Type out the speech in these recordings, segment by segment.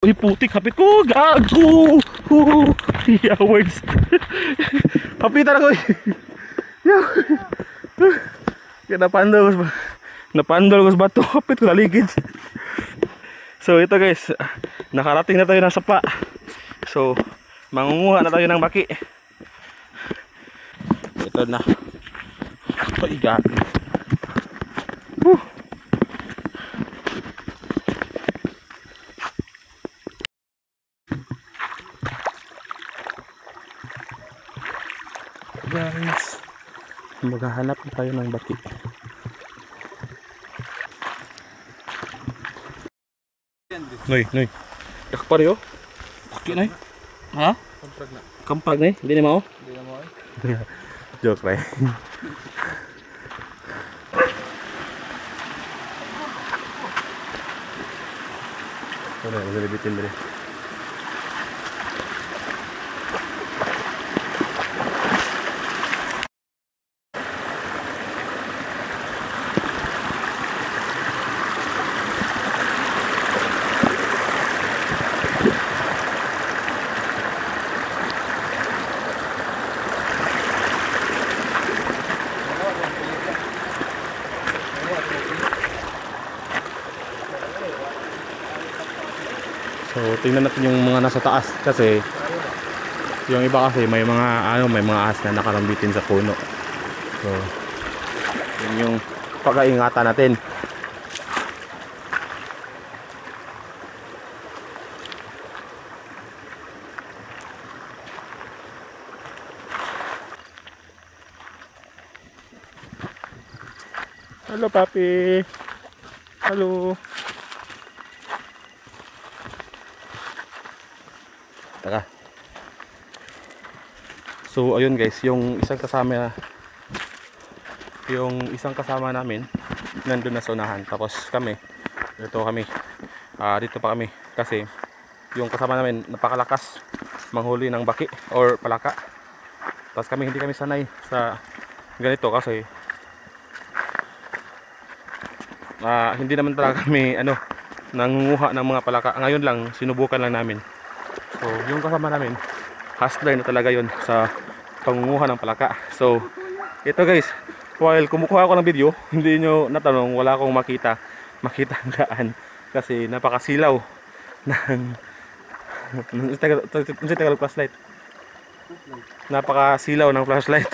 Uy, putik, hapit ko, gago! Yeah, words. Hapit talaga, uy. Kaya napandol ko sa bato, hapit ko naligid. So ito guys, nakarating na tayo ng sapa. So, mangunguha na tayo ng baki. Ito na. Ay, gago. Guys, maghahanap na tayo ng baki. Noy, noy. Yakpar yo. Baki noy. Ha? Kampag na. Kampag na. Hindi na mao. Hindi na mao. Joke pa. Ano, nalibitin dali. So tingnan natin yung mga nasa taas kasi yung iba kasi may mga ahas na nakarambitin sa puno. So yun yung pag-iingatan natin. Hello papi. Hello. Taka. So ayun guys, yung isang kasama namin nandun na sa unahan. Tapos kami dito pa kami kasi yung kasama namin napakalakas manghuli ng baki or palaka. Tapos hindi kami sanay sa ganito kasi hindi naman talaga kami nangunguha ng mga palaka. Ngayon lang sinubukan lang namin. So yung kasama namin hustler na talaga yon sa pangunguha ng palaka. So ito guys, while kumukuha ako ng video, hindi nyo natanong, wala akong makita ang daan kasi napakasilaw ng Tagalog flashlight. Napakasilaw ng flashlight.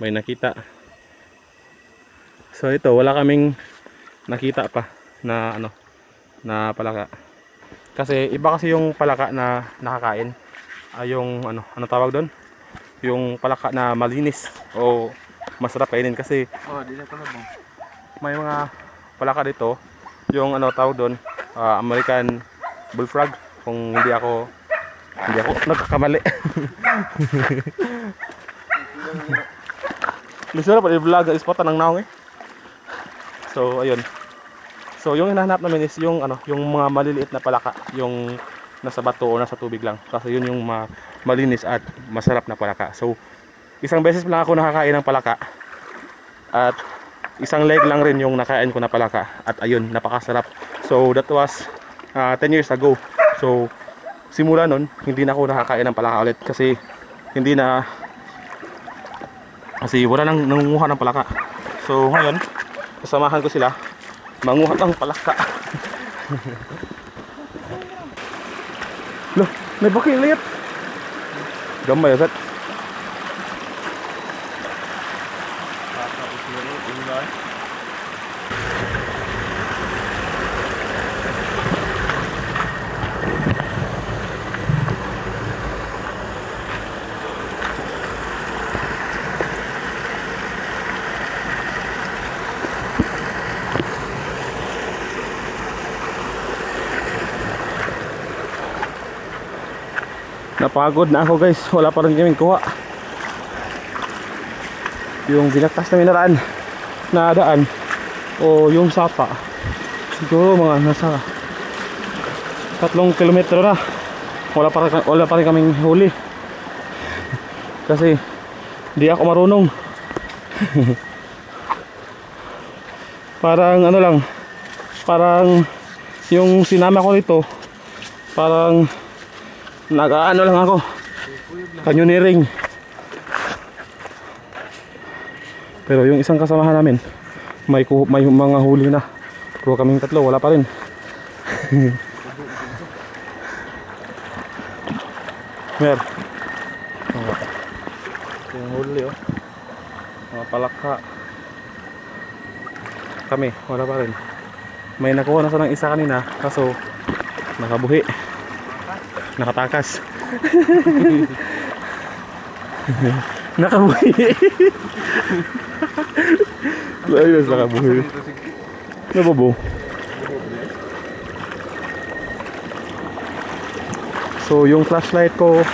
May nakita. So ito, wala kaming nakita pa na na palaka. Kasi iba kasi yung palaka na nakakain. Yung ano tawag doon? Yung palaka na malinis o masarap kainin kasi may mga palaka dito, yung tawag doon, American bullfrog kung hindi ako nagkakamali. Lisura pa i-vlog ang ispota ng naong eh. So ayun. So yung hinahanap namin is yung mga maliliit na palaka, yung nasa bato o nasa tubig lang. Kasi yun yung malinis at masarap na palaka. So isang beses lang ako nakakain ng palaka. At isang leg lang rin yung nakain ko na palaka. At ayun, napakasarap. So that was 10 years ago. So simula nun, hindi na ako nakakain ng palaka ulit kasi wala nang nangunguha ng palaka. So ngayon, kasamahan ko sila manguha ng palaka. Loh, may baki liit. Gamay asat. Napagod na ako guys, wala pa rin kaming kuha. Yung binagtas namin na daan o yung sapa, siguro mga nasa 3 kilometro na. Wala pa rin kaming huli kasi di ako marunong. Parang ano lang, parang yung sinama ko nito, parang nag-ano lang ako, canyoneering. Pero yung isang kasamahan namin, may mga huli na. Pero kaming tatlo, wala pa rin. Mer. Yung huli oh. Mga palaka. Kami, wala pa rin. May nakuha na sa ng isa kanina, kaso nakabuhi. Nakatakas. Nakabuhi. Ayos, nakabuhi. Nabobo. So yung flashlight ko,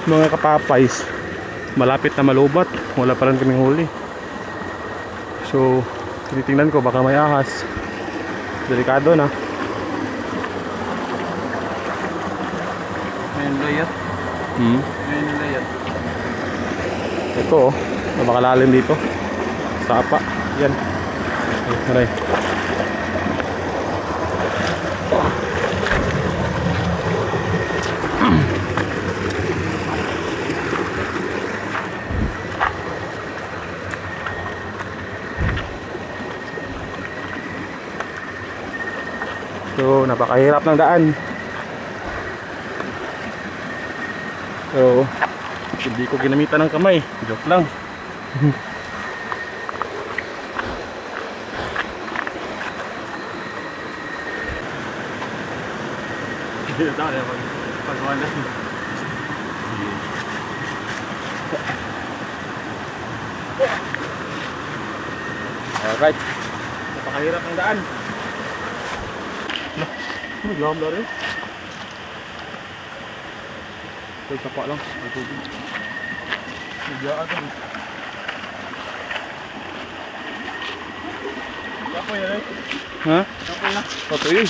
mga kapapais, malapit na malubat. Wala pa rin kaming huli. So tinitingnan ko, baka may ahas. Delikado na. Ngayon layat. Ngayon layat. Ito oh, napakalalim dito. Sapa. Yan. Aray. So, napakahirap ng daan. So, hindi ko ginamitan ng kamay. Joke lang. Alright. Napakahirap ng daan. Naglam na rin. Ito sapa lang. May tubig. Nagyaan ito. Ako yan eh. Ha? Ako yan. Ito yun.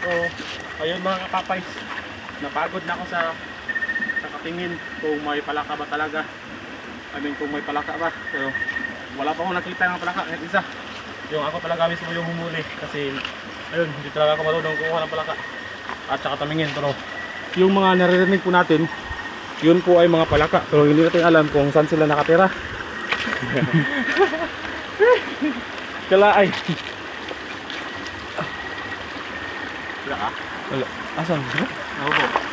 So, ayun mga kapapais. Napagod na ako sa katingin kung may palaka ba talaga. I mean kung may palaka ba. So, wala pa akong nakita ng palaka kahit isa. Yung ako talaga mismo yung humuli kasi ayun, hindi talaga ako marunong kumuha ng palaka at saka tamingin. Pero yung mga naririnig po natin, yun po ay mga palaka, pero hindi natin alam kung saan sila nakatira. Kalaay. Wala ka? Wala. Asan? Ako po.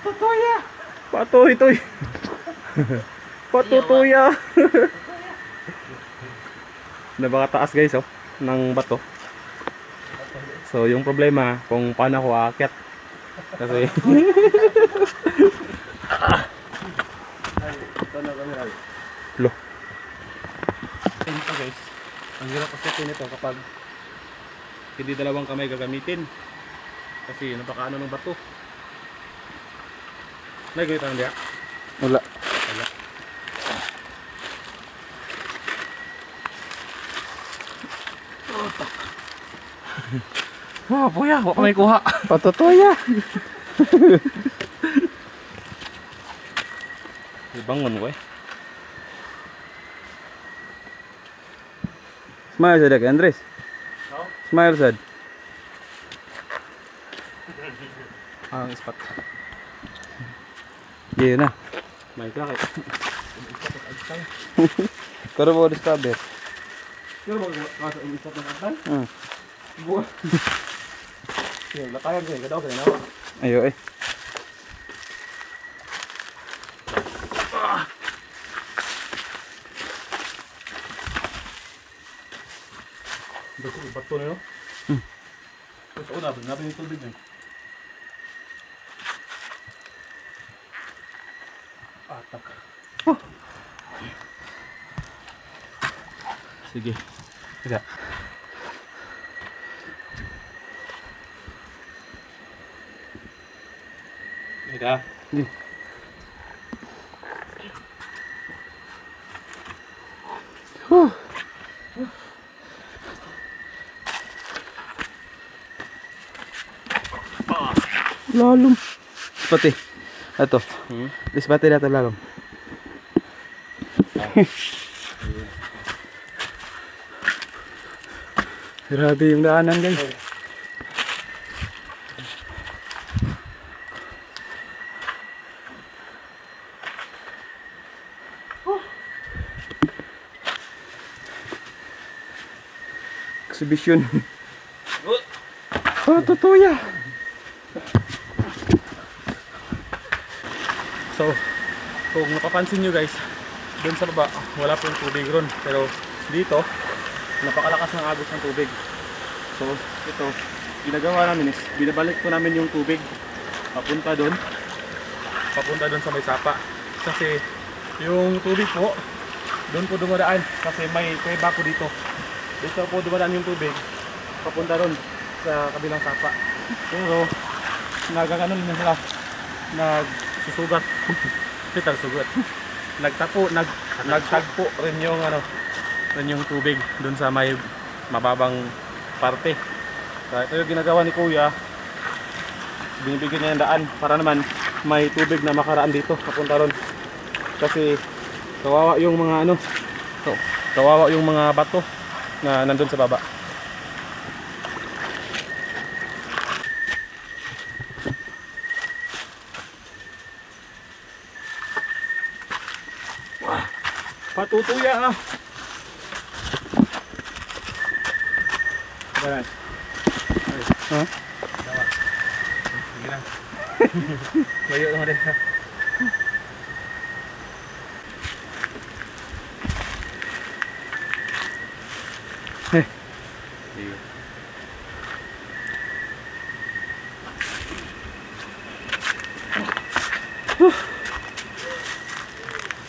Patutuya! Patutoy! Patutuya! Napakataas guys oh, ng bato. So yung problema kung paano ako aakyat. Kasi lo. Ito guys, ang hirap akyatin ito kapag hindi dalawang kamay gagamitin. Kasi napakaano ng bato. Nagawit ang diya? Wala. Wala. Oh, puya, wala may kuha. Patutuya. Ibangon ko eh. Smile sad kay Andres. No? Smile sad. Ang spot. Iya na. May kakit. Karo mo discover. Karo mo kasi umisap ng asal? Buah. Yo, lakayan ko kadaw kay nawa. Ayo eh. Basta bato na no? Basta una, nabi yung tubig na. Atak. Sige. Sige. Ika. Lalim. Pati. Ito. Lispati na ito lalong. Grabe yung daanan guys. Exhibition. Oh, tutuya. So, kung napapansin nyo guys, dun sa baba, wala pong tubig ron. Pero dito, napakalakas ng agos ng tubig. So, ito, ginagawa namin is, binabalik po namin yung tubig papunta dun sa may sapa. Kasi, yung tubig po, dun po dumadaan. Kasi may kuweba po dito. Dito po dumadaan yung tubig, papunta ron sa kabilang sapa. Pero, nagaganon na sila, nagsusugat. Pital sugat. Nagtagpo rin yung tubig dun sa may mababang parte. Kaya ito yung ginagawa ni Kuya. Binibigyan niya ng daan para naman may tubig na makaraan dito papunta ron. Kasi kawawa yung mga kawawa yung mga bato na nandun sa baba. Patutuya ah. Bayan. Ha? Dawa. Sige lang. Layo naman din.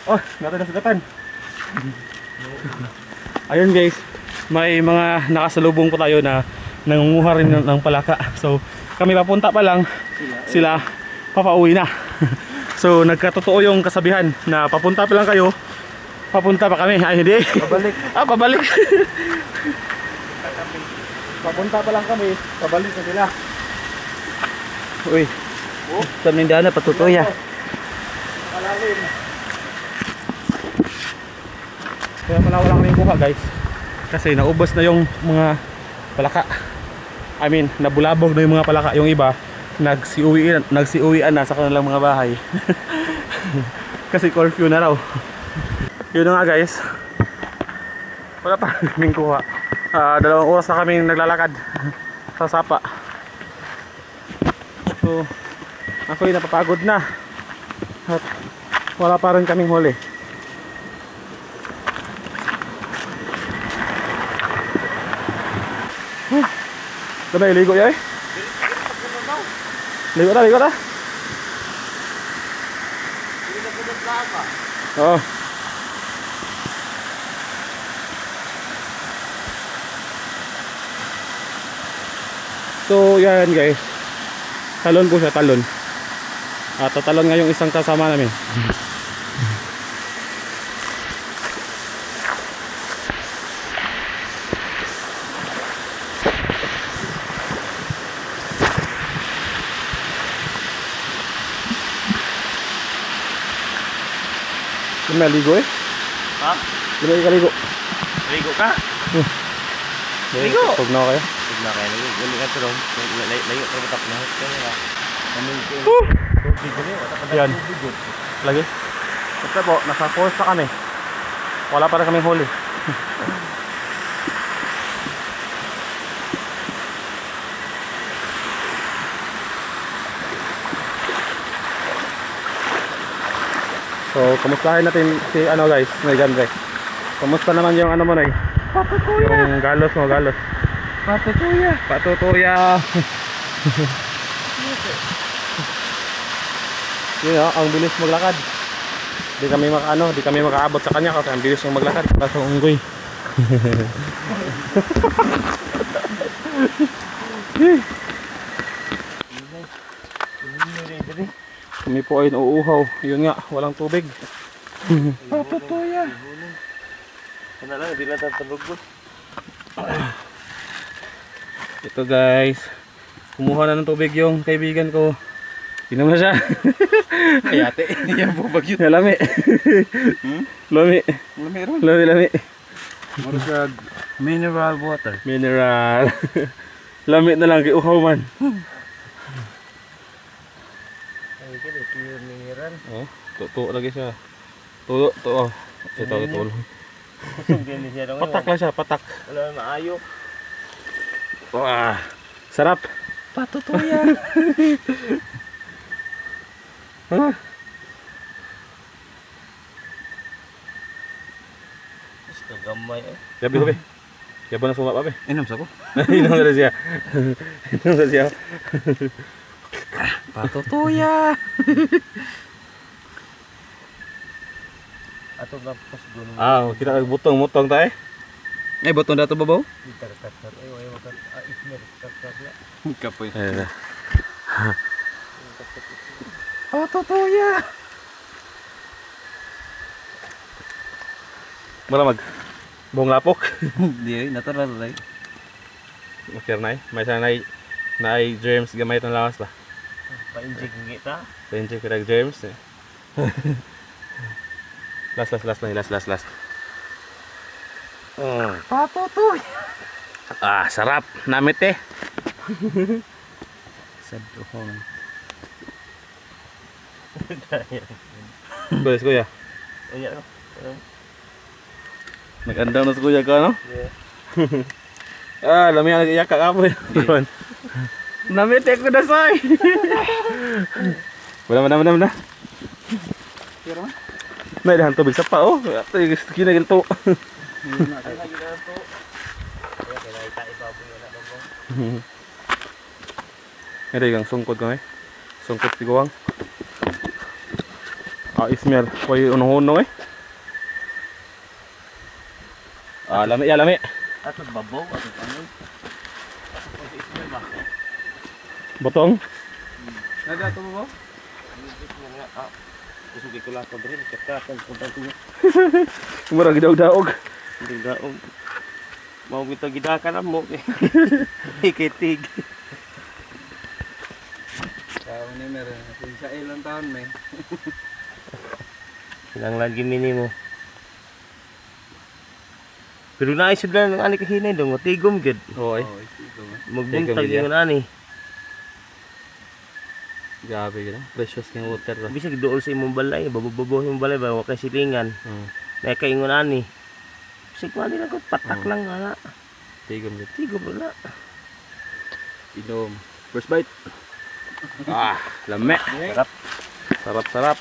Oh, natin na sugatan. Ayun guys, may mga nakasalubong po tayo na nangunguha rin ng palaka. So kami papunta pa lang, sila papauwi na. So nagkatotoo yung kasabihan na papunta pa lang kayo, papunta pa kami. Ay hindi, Pabalik. pabalik. Papunta pa lang kami, pabalik na sila. Uy. Sa Mindana patutuya. Malalim. Kaya pala wala kaming kuha guys, kasi naubos na yung mga palaka. I mean, nabulabog na yung mga palaka. Yung iba nagsiuwian na sa kanilang mga bahay. Kasi curfew na raw. Yun na nga guys, wala pa kaming kuha. 2 oras na kaming naglalakad sa sapa. So ako'y napapagod na at wala pa rin kaming huli. Sabay, ligo ya eh. Ligo na. Oo. So yan guys, talon po siya, talon. At tatalon nga yung isang kasama namin. Lumaligo eh. Ha? Lumaligo. Ligo ka? Ligo. Huwag na kayo. Huwag na kayo. Gali ka pero layo ka matap na. Kaya Yan. Lagi. Ito po, nasa course na kami. Wala pa rin kaming huli. So, kamustahin natin si guys, Nay Gandre. Kamusta naman yung mo Nay? Patutuya. Yung galos mo, galos. Patutuya. Patutuya. Yun ang bilis maglakad. Di kami makaabot sa kanya kasi ang bilis yung maglakad. Kaso unggoy. Kami po ay nauuhaw. Yun nga, walang tubig. Patutuya. Ano lang, hindi lang tatulog. Ito guys, kumuha na ng tubig yung kaibigan ko. Inom na siya. Ay ate, yan bubag yun. Lami. Lami. Meron. Lami. Mura siya mineral water. Mineral. Lami na lang, uhaw man. Ay, kaya pure mineral. Oh, tuto lagi siya. Tuto, oh. Ito. Kusog din siya dong. Patak lang siya, patak. Wala maayo. Wah, sarap. Patutuya. Ah, Basta gamay eh. gabi. Yabo na sumap pa be. Inom sa ko. Inom na siya. Inom na siya. Patutuya. Ato na pas gunung. Ah, kita butong-butong tayo. Eh, botong dato babaw? Tar. Ay, wakat. Ismer tar ya. Kapoy. Ayan. Patutuya. Malamag. Buong lapok. Di, natural lang. Okay na may sana na germs gamay itong lawas ba? Pa-inject kita. Penjik kita germs eh. Last. Patutuya. Ah, sarap. Namit eh. Sad uhong. Guys, kuya. Ayan. Nag-andaw na sa kuya ka, no? Yeah. Ah, lami ang nag-iyak ka kapoy. Namit eh ko na say. Wala. Pero man? May dahan tubig sa pa, oh. Ito yung kinagil to. Ay, lagi na to. Kaya kailangan tayo baboy na lang. May kang sungkod kami. Sungkod si Guwang. Ah, ismel. Kuya unong-unong eh. Ah, lami. Ato babaw, ato ano? Ato pa si Ismail ba? Botong. Nadato babaw? Kusugay ko lang ito rin. Katakan kung tanto mo. Mura gidaog-daog. Hindi daog. Mau kita gidakan mo. Ikitig. Tao ni meron. Sa ilang taon may. Ilang lagi mini mo. Pero naisod lang ng ani kahinay dong. Tigom gid. Oo, eh. Ito. Magbuntag Tigom gid yung ani. Grabe yun. Precious yung water. Bisag dool sa imong balay. Bababaw imong balay. Bawa kay silingan. Hmm. Nakaingon ani. Bisag ko ani lang ko. Patak lang ana. Tigom yun. Tigom na. Inom. First bite. Ah, lame. Sarap. Sarap.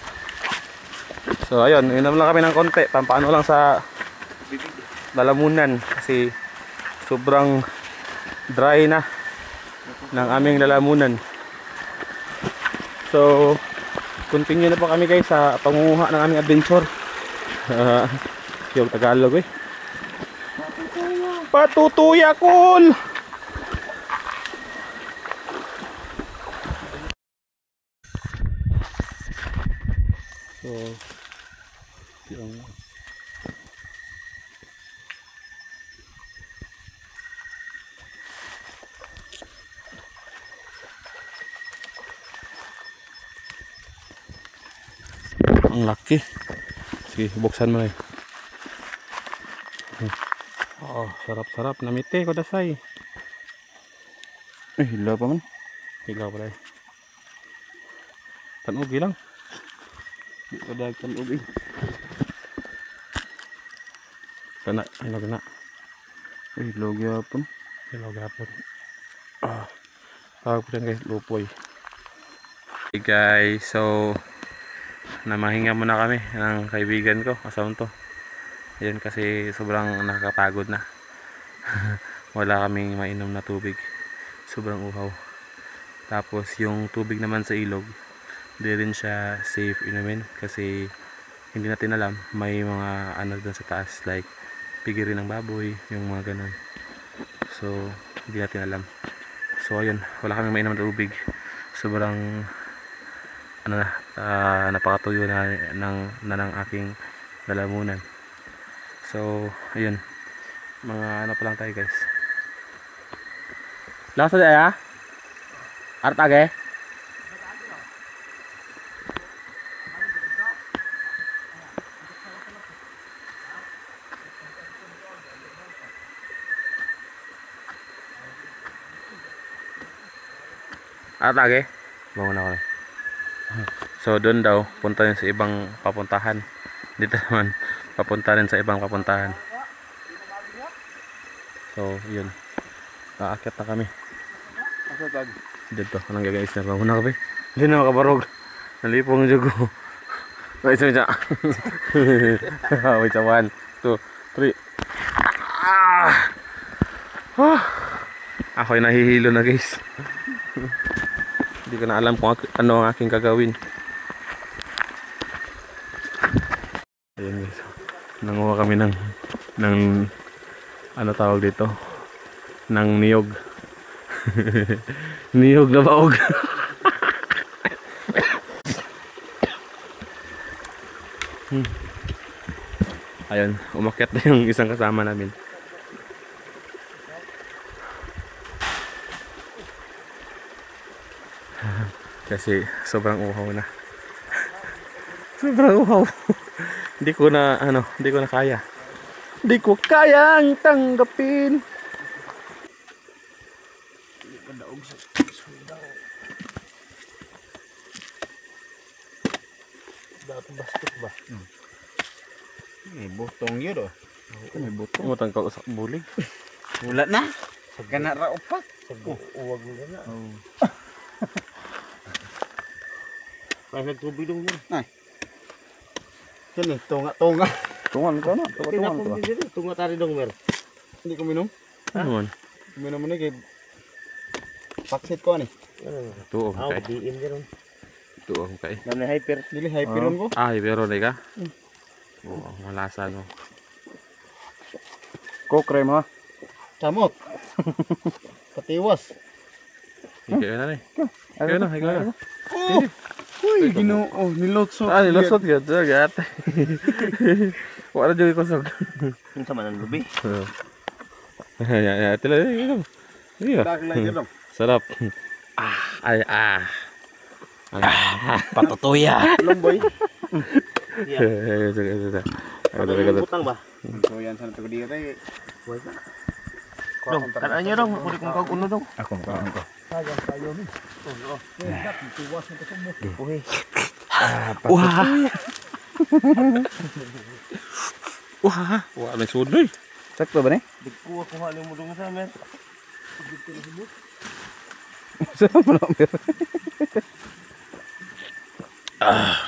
So ayun, inom lang kami ng konti. Pampaano lang sa lalamunan kasi sobrang dry na ng aming lalamunan. So continue na po kami guys sa pangunguha ng aming adventure. Yung Tagalog eh. Patutuya cool. So yung ang laki. Sige, buksan mo na eh. Oh, sarap-sarap. Namite ko dasay. Eh, hila pa man. Hilaw pala eh. Tanugi lang. Di pa dagkan ubi. Kana, hilaw na. Eh, hilaw gyapon. Hilaw gapon. Ah, tawag ko dyan guys, lupoy. Hey guys, so namahinga muna kami ng kaibigan ko, asawan to. Yan kasi sobrang nakakapagod na. Wala kaming mainom na tubig. Sobrang uhaw. Tapos yung tubig naman sa ilog, di rin siya safe inumin kasi hindi natin alam, may mga ano doon sa taas like pigirin ng baboy, yung mga ganun. So hindi natin alam. So ayun, wala kaming mainom na tubig. Sobrang ano na, napakatuyo na ng aking lalamunan. So So, ayun. Mga ano pa lang tayo guys. Lasa daya? Artage? Artage? Bangun ako. So, doon daw, punta yun sa ibang papuntahan. Dito naman, papunta rin sa ibang papuntahan. So, yun. Aakyat na kami. Asa tag? Dito, anong gagawin na bangun na kami. Hindi na makabarog. Nalipong yung ko. Wait, wait, wait. Wait, 1, 2, 3. Ako'y nahihilo na guys. Hindi ko na alam kung ano ang aking gagawin. Ayan guys. Nanguha kami ng ano tawag dito? Ng niyog. Niyog na baog. Ayun, umakyat na yung isang kasama namin. Kasi sobrang uhaw na. Sobrang uhaw. Hindi ko na kaya. Hindi ko kayang tanggapin. Dapat basket ba? May butong yun oh. May butong. Umutang ka usak bulig. Wala na. Kana ra upat. Uwag mo na. Oh. Ay, nagtubig dong yun. Yan eh, tunga. Tungan ka na. Tungan ko. Tunga tari dong, mer. Hindi ko minom. Ano man? Minom mo na kay paksit ko ani. Tuo Aw, kay. diin dyan. Tuo kay. Namay hyper. Dili hyperon ko. Ah, pero na ka? Oo, malasa no. Coke cream ha. Camot. Patiwas. Ikaw na ni. Ikaw na. Uy, ginoo, nilotso. Ah, nilusot yun. Sagat. Wala dyan ikusog. Yung sama ng lubi. Ya, tila. Iya. Daglay yun. Sarap. Ay. Patutuya. Lomboy. Butang ba? So yan sana to dito tay. Dong, kanan niya dong. Kulit kong kaguno dong. Ako ko. Sayang tayo ni. Oo. Uy. Wah, may sudoy. Sakto ba ni? Dikuha ko halin mo dong sa mer. Saan mo na mer?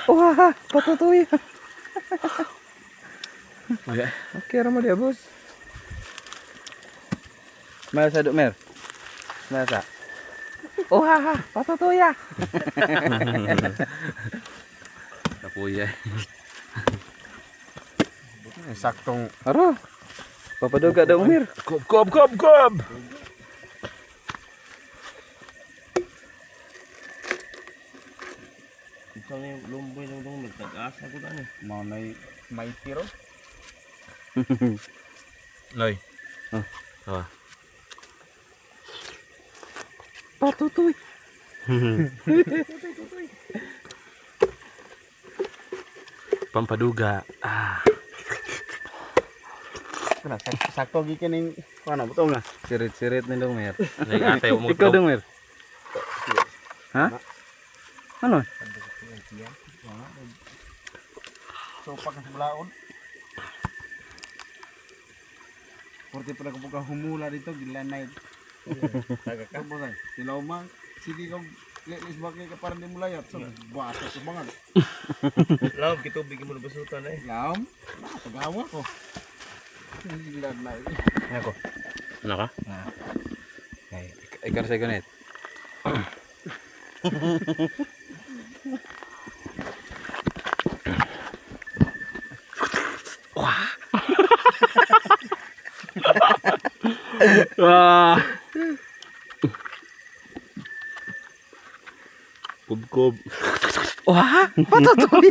Wah, patutuy. Okay ra mo dia, bos. Masa duk mer? Masa. Wah, patutuy. Kapuya. Saktong. Aro. Papaduga daw mer. Kob. Isang yung lomboy dong nagtag-asa ko na ni. Mau may tiro. Loy. Patutuy. Pampaduga. Kana sakto gi kining ano betul nga? Sirit-sirit ni dong mer. Ning ate mo. Ikaw dong mer. Ha? Ano? So pag sebelaon. Porti pala ko buka humula dito gilanay. Tagaka mo say. Silaw man sige kog lelis bakay ka parang di mo layat. So basa ko bangan. Laom kitubig mo basutan eh. Laom. Tagawa ko. Gilanay. Ako. Ano ka? Ay, ikaw sa ganit. Wah. Kob. Wah, patutuy.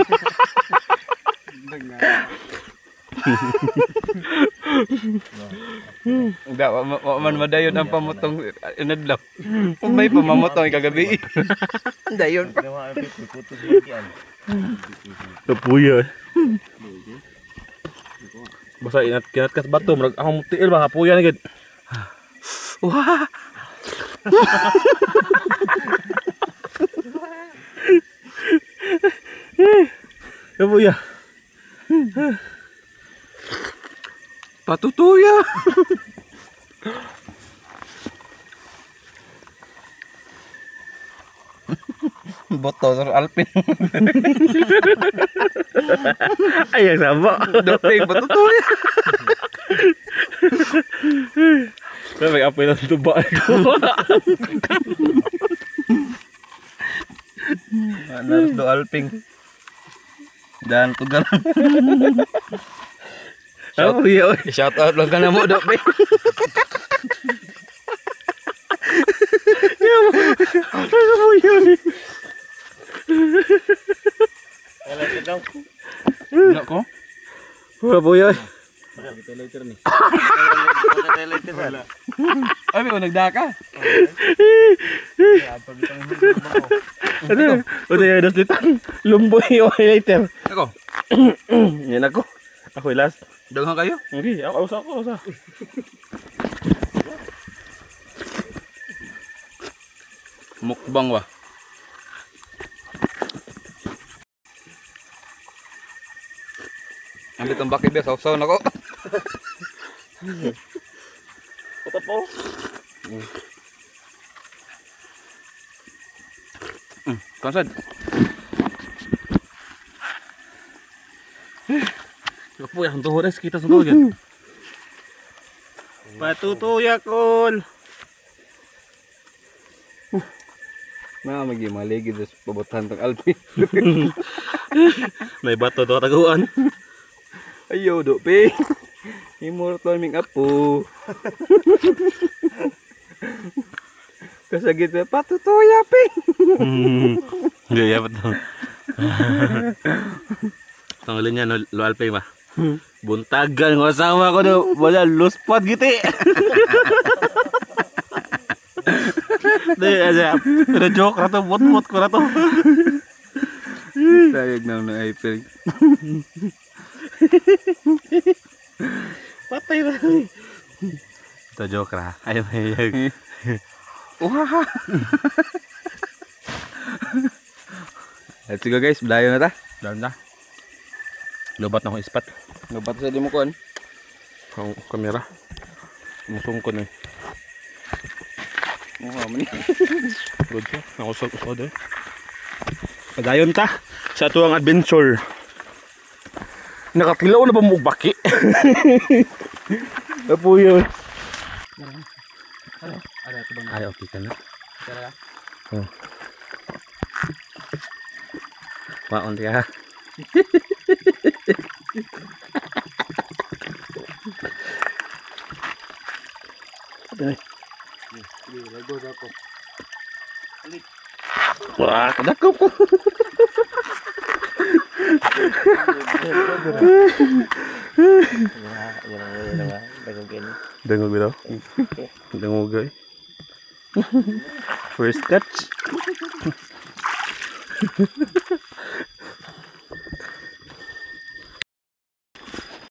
Enggak, man madayon ang pamutong inadlaw. May pamamutong kagabi. Dayon pa. Kapuya. Basta kinat kas bato, murag akong tiil ba kapuya na gid. Wah. Kapuya. Patutuya. Boto Sir Alpin. Ay, ang sama. Doping patutuya. Pero may apoy ng tuba ko. Naras do Alping. Dan tugal. Shout out lang ka na mo, Doping. Wala ko. Kapuya. Later ni. Ay, may nagdaka. Ano yung dos dito? Lumboy o highlighter. Ako, Yan ako. Ako yung last. daghan kayo. Okay, ako usa. Mukbang wa. Ambit ang bakit ba? Sausaw na ko. Ito po. Kansad. Kapuya, ang tuhores kita sa tuloy. Patutuya kol. Na magi maligi dos pabotan tag Alpin. May bato daw taguan. Ayo, Doping. Imor to ming apo. Kasagit na patutuya, Ping. Hindi, ya betul. Tanggalin niya, no, lo alpay ba? Buntagan ng asawa ko do, wala luspot gitu. Di aja, ada joke rato bot ko rato. Sayag na April. Patay na. Ito joke ra. Ayaw. Wah. Let's go guys, belayo na ta. Dalam dah. Lobat na akong ispat. Lobat sa dimukon. Ang kamera. Musong ko na eh. Mani. Good siya. Nakusod eh. Padayon ta sa tuwang adventure. Nakatilaw na ba mo baki? Apo yun. Ay, okay ka na. Oh. Maon dia. Wah, kadakop ko. Dengog bitaw. Dengog guys. First catch.